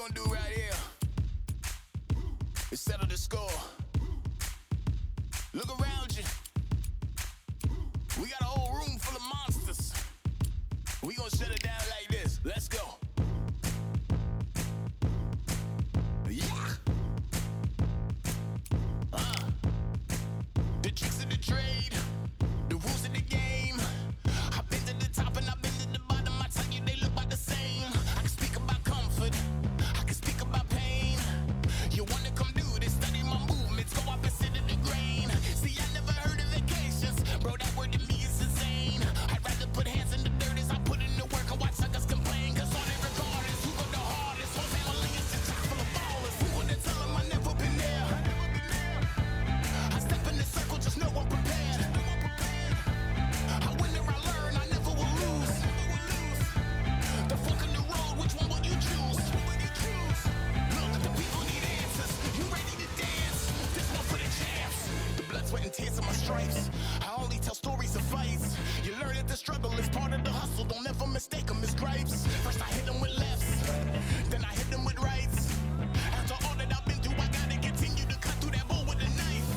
gonna do right here is settle the score. Look around you. We got a whole room full of monsters. We gonna shut it down like this. Let's go. Yeah. The tricks of the trade, the rules of the game. I've been to the top and I've been to the bottom. I tell you they look about the same. I can speak about comfort, I can speak about pain. You wanna come do this, study my movements, go up and sit in the grain. See, I never heard of vacations, bro, that word to me is insane. I'd rather put hands in the dirt as I put in the work and watch suckers complain. Cause on it regardless, who go the hardest? Whole family is just chock full of ballers. Who wanna tell them I never been there? I step in the circle, just know I'm prepared. I win or I learn, I never will lose. The fork in the road, which one will you choose? Look, the people need answers. You ready to dance? This one for the champs. The blood, sweat, and tears of my stripes. I only tell stories of fights. You learn that the struggle is part of the hustle. Don't ever mistake them as gripes. First I hit them with lefts, then I hit them with rights. After all that I've been through, I gotta continue to cut through that bull with a knife.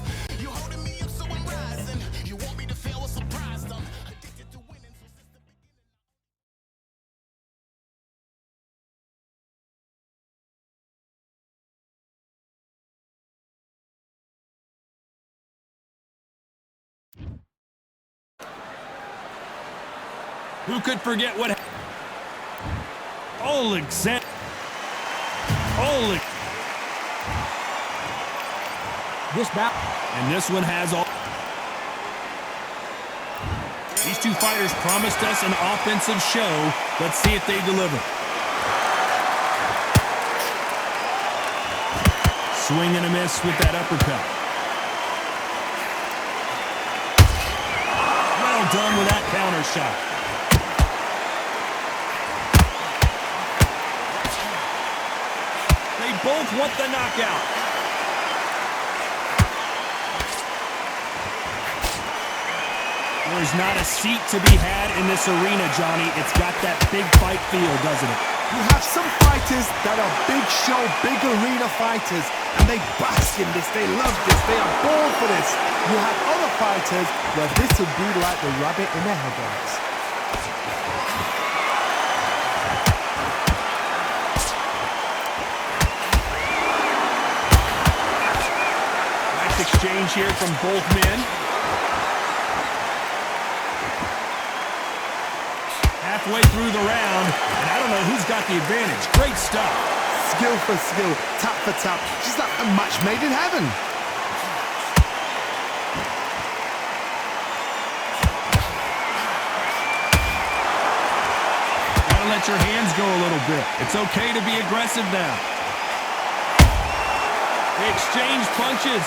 You holding me up, so I'm rising. You want me to fail or surprise them. Addicted to winning, so since the beginning. Who could forget what Alexander. And this one has all. These two fighters promised us an offensive show. Let's see if they deliver. Swing and a miss with that uppercut. Well done with that counter shot. They both want the knockout. There's not a seat to be had in this arena, Johnny. It's got that big fight feel, doesn't it? You have some fighters that are big show, big arena fighters, and they bask in this, they love this, they are born for this. You have other fighters where this would be like the rabbit in the headlights. Nice exchange here from both men. Halfway through the round, and I don't know who's got the advantage. Great stuff. Skill for skill, tap for tap, just like a match made in heaven. Gotta let your hands go a little bit. It's okay to be aggressive now. They exchange punches.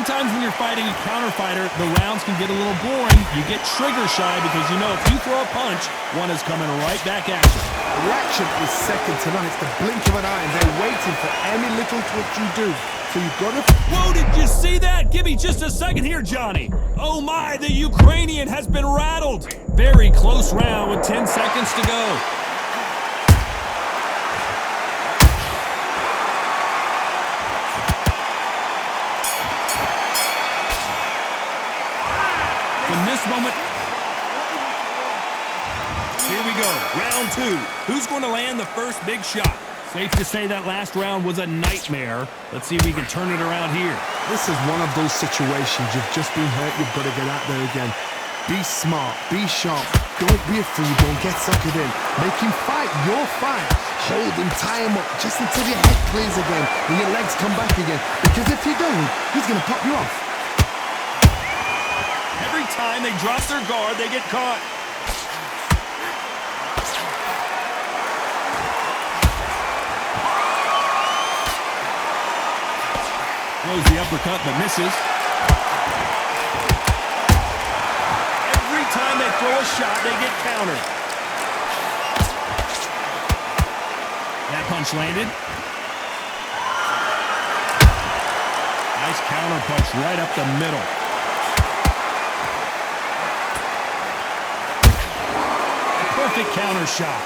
Sometimes when you're fighting a counter fighter, the rounds can get a little boring. You get trigger shy because you know if you throw a punch, one is coming right back at you. The reaction is second to none. It's the blink of an eye, and they're waiting for any little twitch you do. So you've got to... Whoa, did you see that? Give me just a second here, Johnny. Oh my, the Ukrainian has been rattled. Very close round with 10 seconds to go. In this moment, here we go, round two. Who's going to land the first big shot? Safe to say that last round was a nightmare. Let's see if we can turn it around here. This is one of those situations. You've just been hurt, you've got to get out there again. Be smart, be sharp, don't be a fool, don't get suckered in. Make him fight your fight. Hold him, tie him up, just until your head clears again and your legs come back again. Because if you don't, he's going to pop you off. Every time they drop their guard, they get caught. Throws the uppercut but misses. Every time they throw a shot, they get countered. That punch landed. Nice counter punch right up the middle. Perfect counter shot.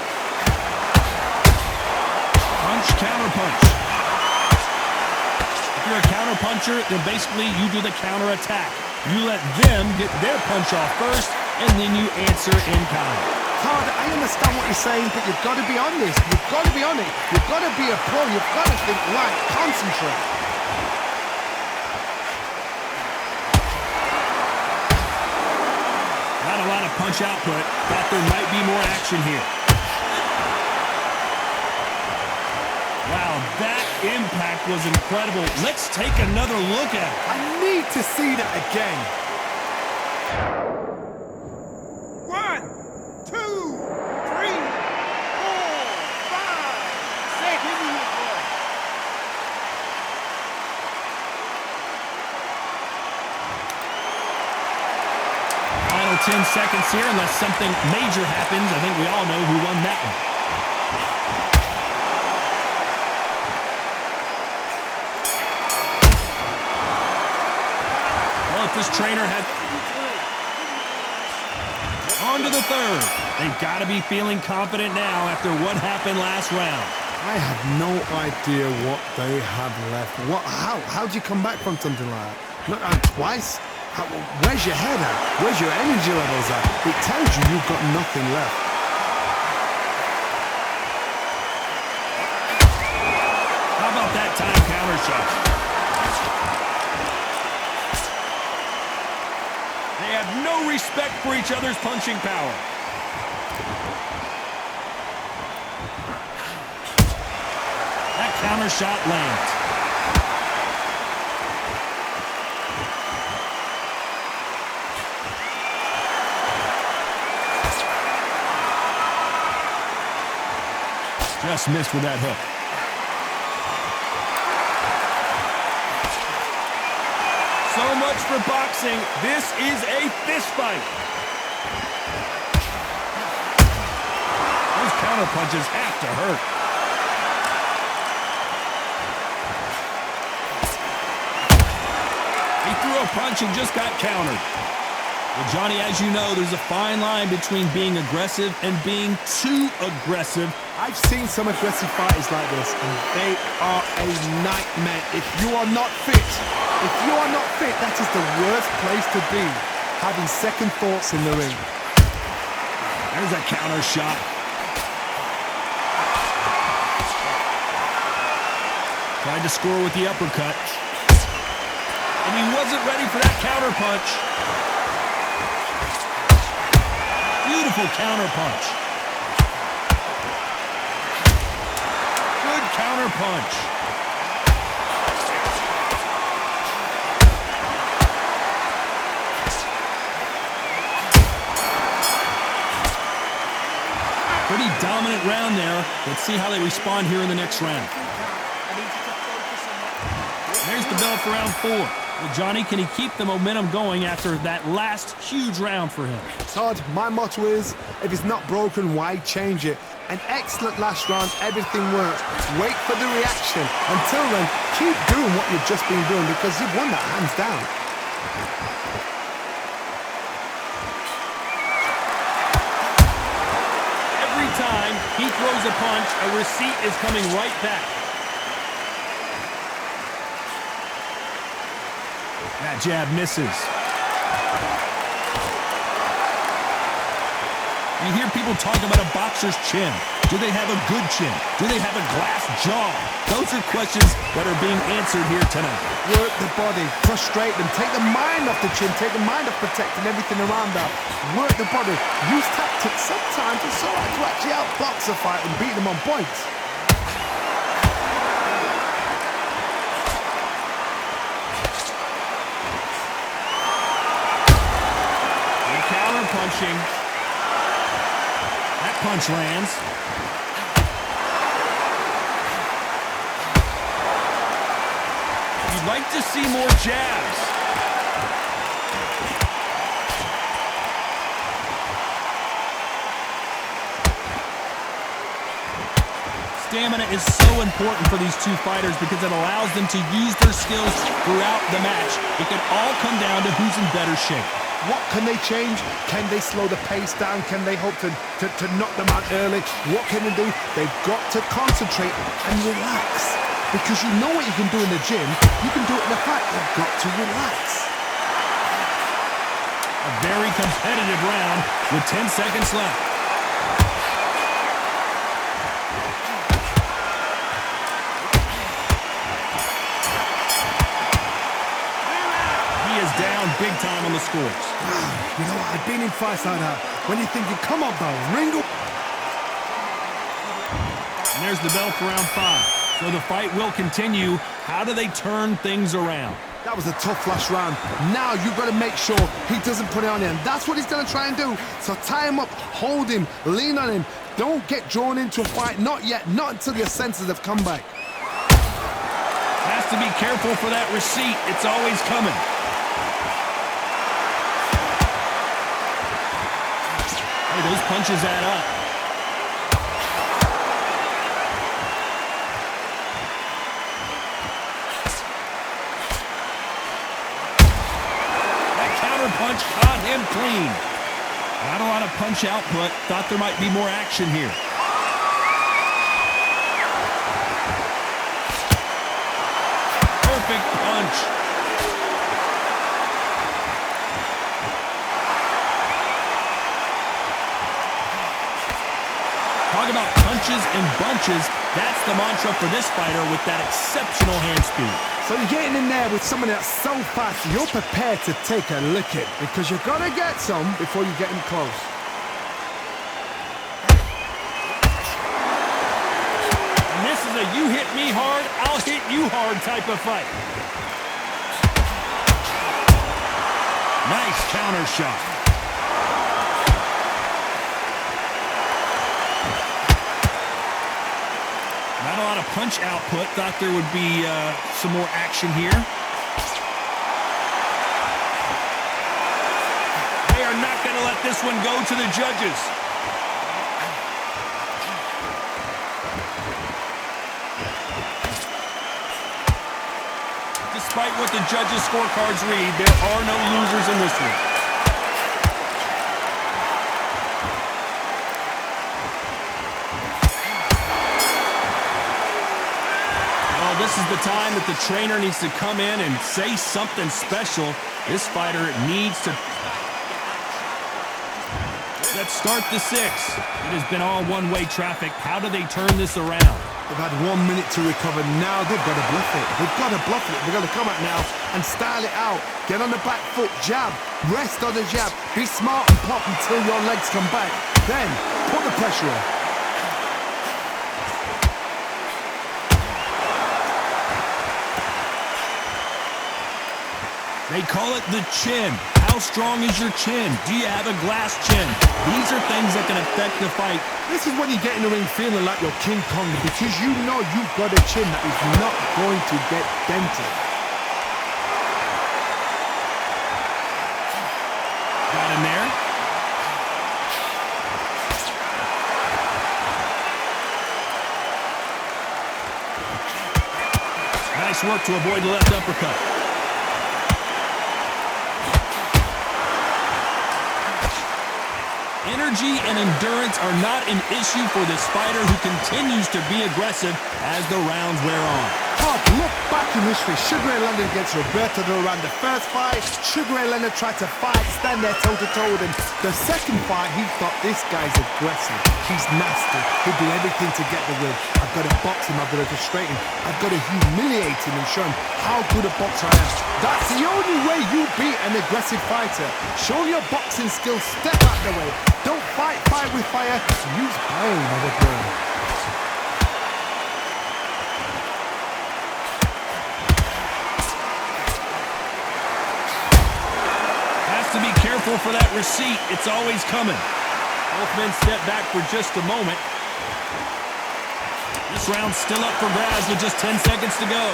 Punch, counter punch. If you're a counter puncher, then basically you do the counter attack. You let them get their punch off first, and then you answer in kind. Todd, I understand what you're saying, but you've got to be on this. You've got to be on it. You've got to be a pro. You've got to think right. Concentrate. Not a lot of punch output. Thought there might be more action here. Wow, that impact was incredible. Let's take another look at it. I need to see that again. 1, 2, 3, 4, 5, 6. Here we go. Final 10 seconds here, unless something major happens. I think we all know who won that one. Well, if this trainer had... On to the third. They've got to be feeling confident now after what happened last round. I have no idea what they have left. How do you come back from something like that? Not twice? Where's your head at? Where's your energy levels at? It tells you you've got nothing left. How about that time counter shot? They have no respect for each other's punching power. That counter shot lands. Just missed with that hook. So much for boxing. This is a fist fight. Those counter punches have to hurt. He threw a punch and just got countered. Well, Johnny, as you know, there's a fine line between being aggressive and being too aggressive. I've seen some aggressive fighters like this, and they are a nightmare. If you are not fit, that is the worst place to be, having second thoughts in the ring. There's a counter shot. Tried to score with the uppercut. And he wasn't ready for that counter punch. Beautiful counter punch. Good counter punch. Pretty dominant round there. Let's see how they respond here in the next round. There's the bell for round 4. Well, Johnny, can he keep the momentum going after that last huge round for him? Todd, my motto is, if it's not broken, why change it? An excellent last round, everything works. Wait for the reaction. Until then, keep doing what you've just been doing because you've won that hands down. Every time he throws a punch, a receipt is coming right back. That jab misses. You hear people talk about a boxer's chin. Do they have a good chin? Do they have a glass jaw? Those are questions that are being answered here tonight. Work the body, frustrate them, take the mind off the chin, take the mind off protecting everything around that. Work the body, use tactics. Sometimes it's all right to actually outbox a fight and beat them on points. Punching. That punch lands. You'd like to see more jabs. Stamina is so important for these two fighters because it allows them to use their skills throughout the match. It can all come down to who's in better shape. What can they change? Can they slow the pace down? Can they hope to knock them out early? What can they do? They've got to concentrate and relax. Because you know what you can do in the gym, you can do it in the fight. You've got to relax. A very competitive round with 10 seconds left. He is down big time on the scores. You know, I've been in fights like that. When you're thinking, come on, bro, ring up. And there's the bell for round 5. So the fight will continue. How do they turn things around? That was a tough last round. Now you've got to make sure he doesn't put it on him. That's what he's going to try and do. So tie him up, hold him, lean on him. Don't get drawn into a fight. Not yet. Not until your senses have come back. Has to be careful for that receipt. It's always coming. Hey, those punches add up. Punch caught him clean. Not a lot of punch output. Thought there might be more action here. Perfect punch. Talk about punches and bunches. That's the mantra for this fighter with that exceptional hand speed. So you're getting in there with someone that's so fast, you're prepared to take a licking because you've got to get some before you get him close. And this is a you hit me hard, I'll hit you hard type of fight. Nice counter shot. Not a lot of punch output. Thought there would be some more action here. They are not going to let this one go to the judges. Despite what the judges' scorecards read, there are no losers in this one. This is the time that the trainer needs to come in and say something special. This fighter needs to... Let's start the 6. It has been all one-way traffic. How do they turn this around? They've had 1 minute to recover. Now they've got to bluff it. They've got to bluff it. They've got to come out now and style it out. Get on the back foot, jab, rest on the jab. Be smart and pop until your legs come back. Then put the pressure on. They call it the chin. How strong is your chin? Do you have a glass chin? These are things that can affect the fight. This is when you get in the ring feeling like you're King Kong because you know you've got a chin that is not going to get dented. Got him there. Nice work to avoid the left uppercut. Energy and endurance are not an issue for this fighter who continues to be aggressive as the rounds wear on. Look back in history. Sugar Ray Leonard against Roberto Duran. The first fight, Sugar Ray Leonard tried to fight, stand there toe-to-toe with him. The second fight, he thought, this guy's aggressive. He's nasty. He'll do everything to get the win. I've got to box him. I've got to frustrate him. I've got to humiliate him and show him how good a boxer I am. That's the only way you beat an aggressive fighter. Show your boxing skills. Step out the way. Don't fight fire with fire. Use brain over brain. To be careful for that receipt. It's always coming. Both men step back for just a moment. This round's still up for grabs with just 10 seconds to go.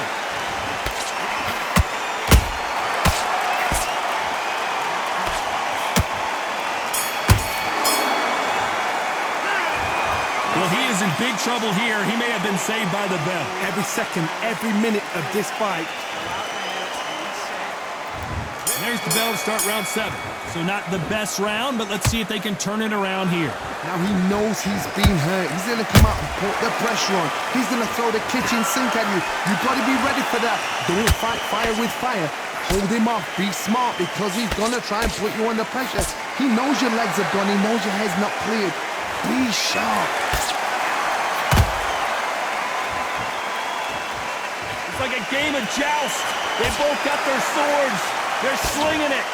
Well, he is in big trouble here. He may have been saved by the bell. Every second, every minute of this fight. There There's the bell to start round 7. So not the best round, but let's see if they can turn it around here. Now he knows he's been hurt. He's going to come out and put the pressure on. He's going to throw the kitchen sink at you. You've got to be ready for that. Don't fight fire with fire. Hold him off. Be smart because he's going to try and put you under pressure. He knows your legs are gone. He knows your head's not cleared. Be sharp. It's like a game of joust. They both got their swords. They're slinging it.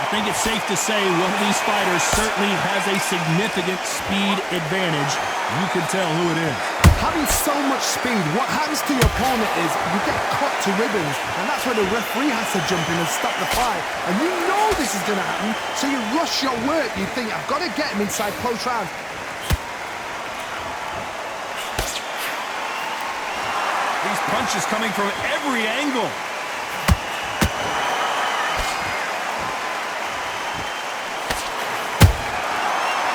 I think it's safe to say one of these fighters certainly has a significant speed advantage. You can tell who it is. Having so much speed, what happens to your opponent is you get cut to ribbons, and that's where the referee has to jump in and stop the fight. And you know this is going to happen, so you rush your work. You think, I've got to get him inside close rounds. These punches coming from every angle.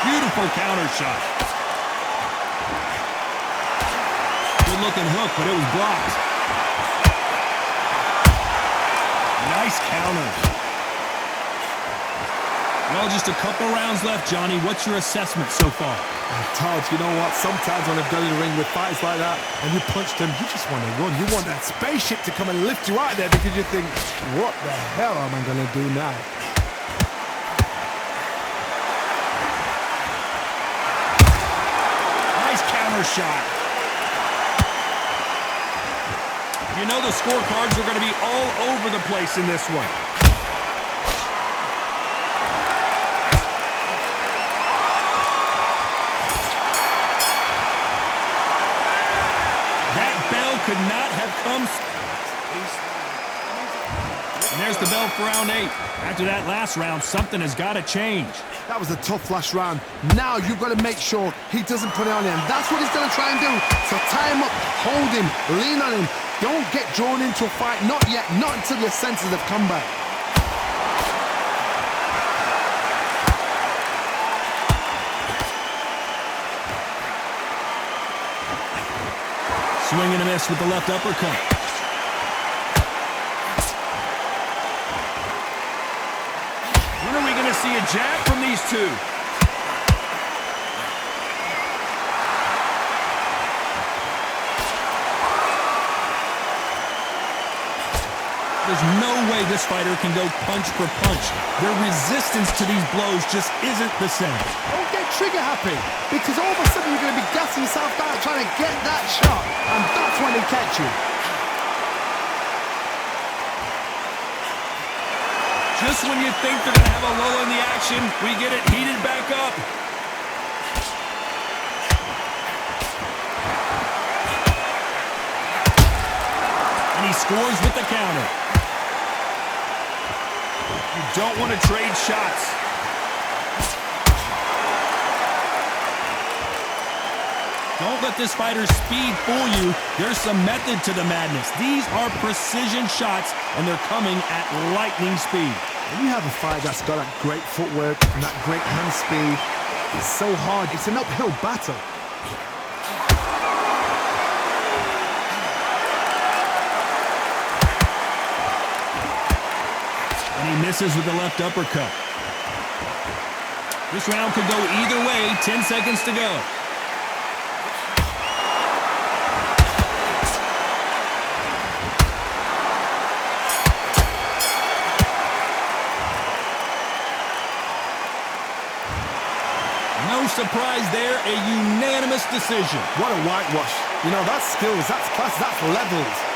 Beautiful counter shot. Good-looking hook, but it was blocked. Nice counter. Well, just a couple rounds left, Johnny. What's your assessment so far? Todd, you know what? Sometimes when I've done in the ring with fights like that, and you punch them, you just want to run. You want that spaceship to come and lift you out there because you think, what the hell am I going to do now? Shot. You know the scorecards are going to be all over the place in this one. That bell could not have come. And there's the bell for round 8. After that last round, something has got to change. That was a tough last round. Now you've got to make sure he doesn't put it on him. That's what he's going to try and do. So tie him up, hold him, lean on him. Don't get drawn into a fight. Not yet. Not until your senses have come back. Swing and a miss with the left uppercut. When are we going to see a jab from these two? There's no way this fighter can go punch for punch. Their resistance to these blows just isn't the same. Don't get trigger happy, because all of a sudden you're going to be gassing yourself out trying to get that shot, and that's when they catch you. Just when you think they're going to have a lull in the action, we get it heated back up. And he scores with the counter. You don't want to trade shots. Don't let this fighter's speed fool you. There's some method to the madness. These are precision shots, and they're coming at lightning speed. When you have a fight that's got that great footwork and that great hand speed, it's so hard. It's an uphill battle. And he misses with the left uppercut. This round could go either way. 10 seconds to go. No surprise there, a unanimous decision. What a whitewash. You know, that's skills, that's class, that's levels.